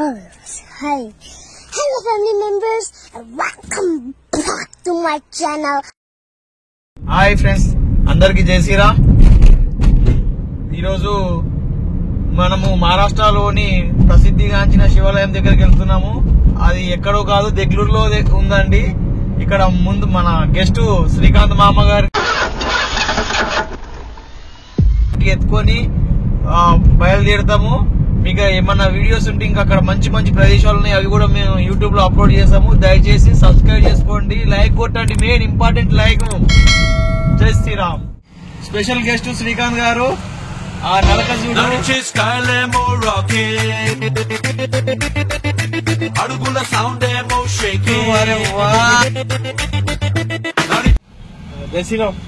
Hi. Hello family members and welcome back to my channel. Hi friends, అందరికి జై శ్రీరామ్. ఈరోజు మనము మహారాష్ట్రలోని ప్రసిద్ధిగాంచిన శివాలయం దగ్గరికి వెళ్తున్నాము. అది ఎక్కడో కాదు, దెగ్లూరులో ఉందండి. ఇక్కడ ముందు మన గెస్ట్ శ్రీకాంత్ మామ గారి ఎత్తుకొని బయలుదేరుతాము. మీకు ఏమన్నా వీడియోస్ ఉంటే ఇంకా అక్కడ మంచి మంచి ప్రదేశాలు ఉన్నాయి, అవి కూడా మేము యూట్యూబ్ లో అప్లోడ్ చేసాము. దయచేసి సబ్స్క్రైబ్ చేసుకోండి, లైక్ కొట్టండి, మెయిన్ ఇంపార్టెంట్ లైక్. జై శ్రీరామ్. స్పెషల్ గెస్ట్ శ్రీకాంత్ గారు. ఆ నలక చూడు, అడుగుల సౌండ్ ఏమో షేకింగ్. జై శ్రీరామ్.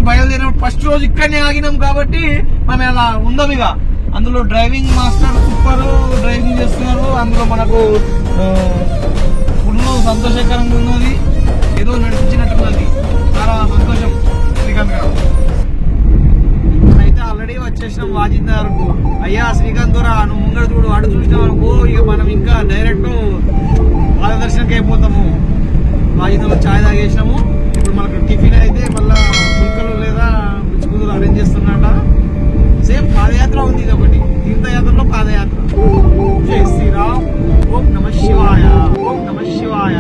బయలుదేరినప్పుడు ఫస్ట్ రోజు ఇక్కడనే ఆగినాం కాబట్టి మనం అలా ఉందాం. ఇక అందులో డ్రైవింగ్ మాస్టర్ సూపర్ డ్రైవింగ్ చేస్తున్నారు. అందులో మనకు ఫుల్ సంతోషకరంగా ఉన్నది, ఏదో నడిపించినట్టున్నది. చాలా సంతోషం శ్రీకాంత్ గారు. అయితే ఆల్రెడీ వచ్చేసినాం వాజిందారుకు. అయ్యా శ్రీకాంత్ రా, నువ్వు ముంగడ చూడు, అడు చూసినాం అనుకో ఇక మనం ఇంకా డైరెక్ట్ పాదదర్శనకి అయిపోతాము. వాజిందాలో ఛాయ్ తాగేసినాము. ఇప్పుడు మనకు టిఫిన్ అయితే మళ్ళా పుల్కలు లేదా బిచ్చుకుదులు అరేంజ్ చేస్తున్నట. సేమ్ పాదయాత్ర ఉంది, ఇది ఒకటి తీర్థయాత్రలో పాదయాత్ర. జై శ్రీరామ్. ఓం నమ శివాయ, ఓం నమ శివాయ.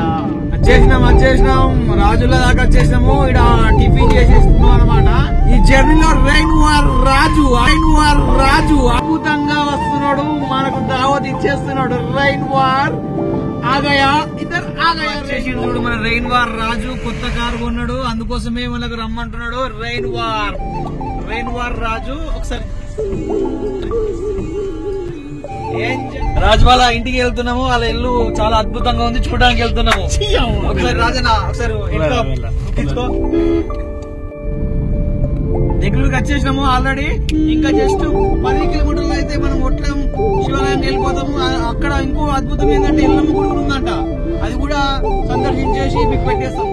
వచ్చేసినాం రాజుల దాకా వచ్చేసినాము. ఇక్కడ టిఫిన్ చేసేస్తున్నాం అనమాట. ఈ జర్నీలో రైన్ వార్ రాజు అద్భుతంగా వస్తున్నాడు, మనకు దావత్ ఇచ్చేస్తున్నాడు. రైన్ వార్ ఆగయా, ఇద్దరు ఆగయా చేసిండు చూడు. మన రైన్ వార్ రాజు కొత్త కారు కొన్నాడు, అందుకోసమే మనకు రమ్మంటున్నాడు. రైన్ వార్ రాజు. ఒకసారి రాజు వాళ్ళ ఇంటికి వెళ్తున్నాము. వాళ్ళ ఇల్లు చాలా అద్భుతంగా ఉంది, చూడడానికి వెళ్తున్నాము. ఒకసారి రాజన్న ఒకసారి తీసుకో. దగ్గరికి వచ్చేసినాము ఆల్రెడీ. ఇంకా జస్ట్ 10 కిలోమీటర్లు అయితే మనం ఒట్లం శివాలయానికి వెళ్ళిపోతాము. అక్కడ ఇంకో అద్భుతం ఏంటంటే ఎల్లమ్మ గుడి ఉందంట, అది కూడా సందర్శించేసి మీకు పెట్టేస్తాం.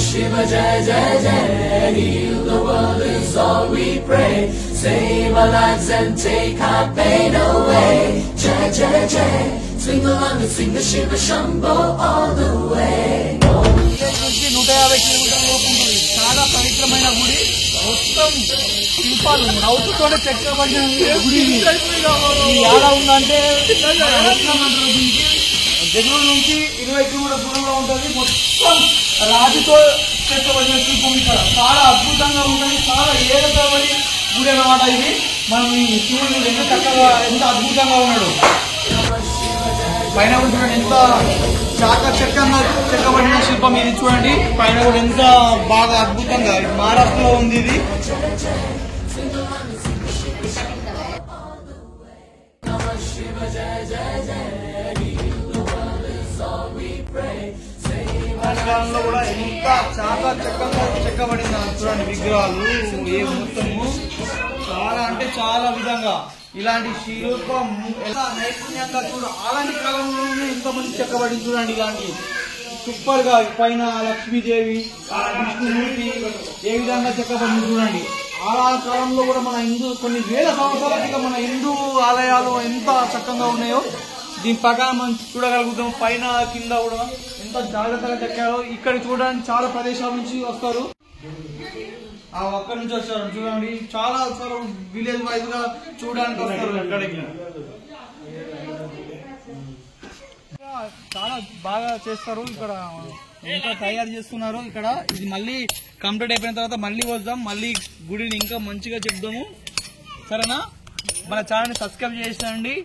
Shiva Jai Jai Jai, heal the world is all we pray. Save our lives and take our pain away. Jai Jai Jai, swing along and sing the Shiva Shambho all the way. 150 కిలోమీటర్ల లోపు ఉంటుంది. చాలా పవిత్రమైన గుడి, మొత్తం శిల్పాలు నవ్వుతూనే చెక్కబడిన గుడి. ఎలా ఉందంటే బెంగళూరు నుంచి 20 కిలోమీటర్ల దూరంలో ఉంటుంది. మొత్తం రాజుతో చెక్కబడిన శిల్పం ఇక్కడ చాలా అద్భుతంగా ఉంటుంది. చాలా ఏకబడి గుడి అన్నమాట ఇది. మనం ఈ శివుడు ఎంత చక్కగా, ఎంత అద్భుతంగా ఉన్నాడు. పైన కూడా ఎంత చాకచక్యంగా చెక్కబడిన శిల్పం ఇది చూడండి. పైన కూడా ఎంత బాగా అద్భుతంగా, మహారాష్ట్రలో ఉంది ఇది. కాలంలో కూడా ఎంత చాకచక్యంగా చెక్కబడింది చూడండి. విగ్రహాలు ఏ మొత్తము చాలా అంటే చాలా విధంగా ఇలాంటి శిల్పం ఎలా నైపుణ్యంగా చూడు. అలాంటి కాలంలోనే ఎంతమంది చెక్కబడి చూడండి. ఇలాంటి సూపర్ గా పైన లక్ష్మీదేవి, విష్ణుమూర్తి ఏ విధంగా చెక్కబడింది చూడండి. ఆ కాలంలో కూడా మన కొన్ని వేల సంవత్సరాల క్రితం మన హిందూ ఆలయాలు ఎంత చక్కగా ఉన్నాయో దీని ప్రకారం మనం చూడగలుగుతాం. పైన కింద కూడా ఎంత జాగ్రత్తగా చెక్కారో. ఇక్కడ చూడడానికి చాలా ప్రదేశాల నుంచి వస్తారు, అక్కడి నుంచి వస్తారు చూడండి. చాలా వస్తారు, విలేజ్ వైజ్ గా చూడడానికి వస్తారు ఇక్కడికి. చాలా బాగా చేస్తారు ఇక్కడ, ఇంకా తయారు చేస్తున్నారు ఇక్కడ. ఇది మళ్ళీ కంప్లీట్ అయిపోయిన తర్వాత మళ్ళీ వద్దాం, మళ్ళీ గుడిని ఇంకా మంచిగా చెప్దాము. సరేనా? మన ఛానల్ సబ్స్క్రైబ్ చేసేయండి,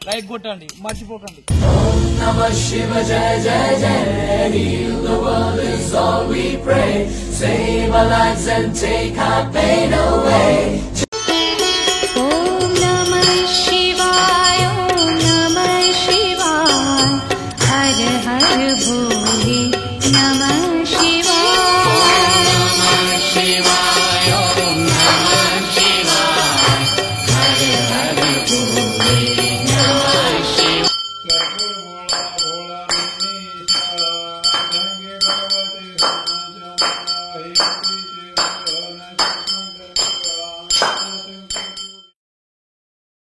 లైక్ కొట్టండి, మర్చిపోకండి. Namah Shiva Jai Jai Jai, heal the world is all we pray. Save our lives and take our pain away.